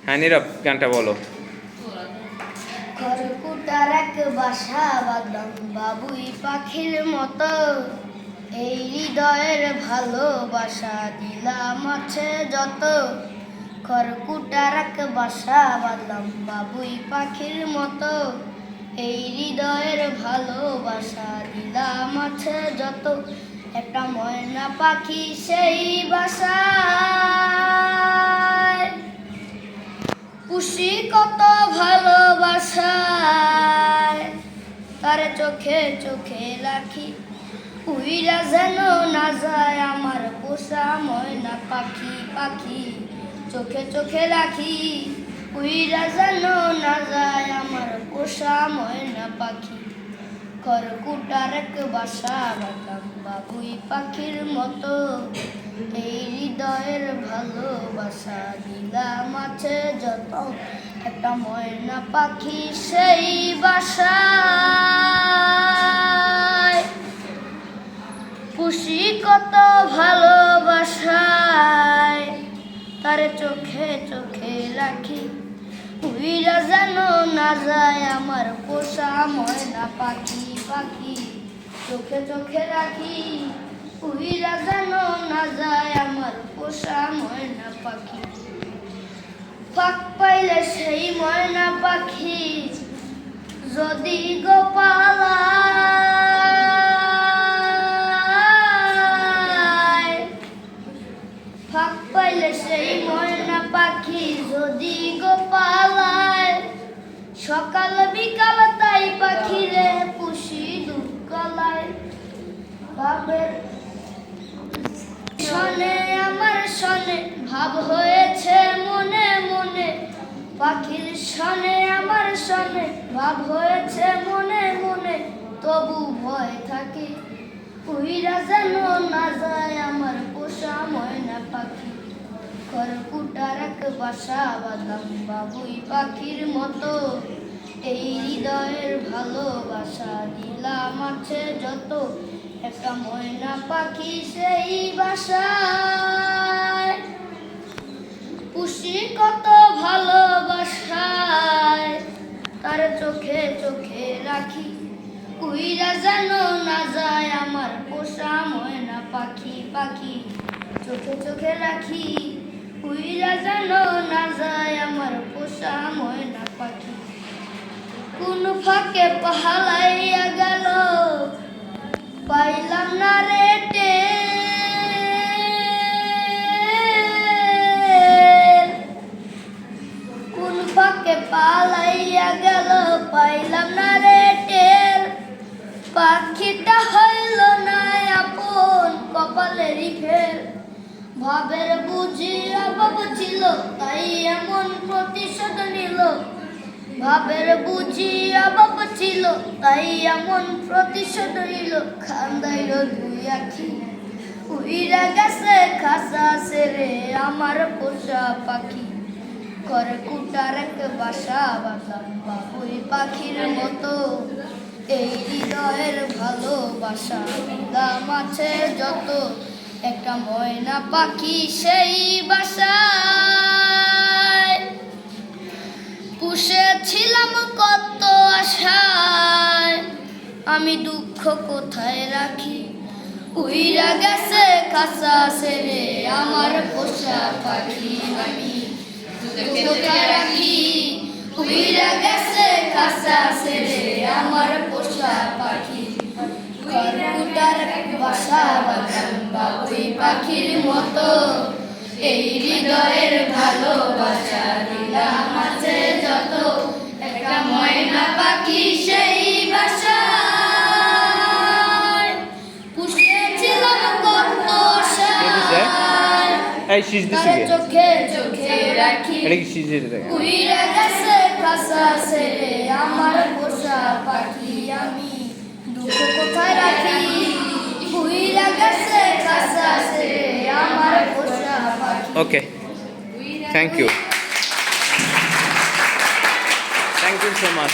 হ্যাঁ নীরব, গানটা বলো। খড়কুটার এক বাসা বাঁধলাম বাবুই পাখির মতো, এই হৃদয়ের ভালোবাসা দিলাম আছে যত। খড়কুটার এক বাসা বাঁধলাম বাবুই পাখির মতো, এই হৃদয়ের ভালোবাসা দিলাম আছে যত। একটা ময়না পাখি সেই বাসায় পুষি কত ভালোবাসায়, তার চোখে চোখে রাখি উইরা যেন না যায় আমার পোষা ময়না পাখি। পাখি চোখে চোখে রাখি উইরা যেন না যায় আমার পোষা ময়না পাখি। খড়কুটার এক বাসা বাঁধলাম বাবুই পাখির মতো, এই হৃদয়ের ভালোবাসা দিলাম আছে যত। একটা ময়না পাখি সেই বাসায় খুশি কত ভালোবাসায়, তার চোখে চোখে রাখি উইরা যেন না যায় আমার পোষা ময়না পাখি। পাখি চোখে চোখে রাখি উইরা যেন না যায় আমার পোষা ময়না পাখি। ফাঁক পাইলে সেই ময়না পাখি যদি গোপালায়, ফাঁক পাইলে সেই ময়না পাখি যদি গোপালায়, সকাল বিকাল তাই পাখিরে পুষি দুঃখলায়। ভাবের শনে আমার শনে ভাব হয়েছে মনে মনে, পাখির শনে আমার শনে ভাব হয়েছে মনে মনে, তবু ভয় থাকে উইরা যেন না যায় আমার পোষা ময়না পাখি। খড়কুটার এক বাসা বাঁধলাম বাবুই পাখির মতো, এই হৃদয়ের ভালোবাসা দিলাম আছে যত। একটা ময়না পাখি সেই বাসায় পুষি কত ভালোবাসায়, তার চোখে চোখে রাখি উইরা যেন না যায় আমার পোষা ময়না পাখি। পাখি চোখে চোখে রাখি উইরা যেন না যায় আমার পোষা ময়না পাখি। কোন ফাঁকে পাহালাইয়া গেল পাইলাম না রে টের, কোন ফাঁকে পালাইয়া গেল পাইলাম না রে টের, পাখিটা হইল না আপন কপালেরই ফের। ভাবের বুঝি অভাব ছিল তাই এমন প্রতিশোধ নিল, ভাবের বুঝি অভাব ছিল তাই এমন প্রতিশোধ নিল। খান্দাইল দুই আখি উইরা গেছে খাসা সেরে আমার পোষা পাখি। খড়কুটার এক বাসা বাঁধলাম বাবুই পাখির মতো, এই হৃদয়ের ভালোবাসা দিলাম আছে যত। একটা ময়না পাখি সেই বাসায় পুষেছিলাম কত আশায়, আমি দুঃখ কোথায় রাখি উইরা গেছে খাসা সেরে আমার পোষা পাখি। আমি কোথায় রাখি উইরা গেছে খাসা সেরে আমার পোষা পাখি। খড়কুটার এক বাসা বাঁধলাম বাবুই পাখির মতো, এই হৃদয়ের ভালোবাসা দিলাম আছে যত। একটা ময়না পাখি সেই বাসায় পুষেছিলাম কত আশায়, তার চোখে চোখে রাখি উইরা গেছে খাসা সেরে আমার পোষা পাখি। আমি দুঃখ কোথায় রাখি উইরা গেছে খাসা সেরে আমার পোষা পাখি। Okay, thank you, thank you so much.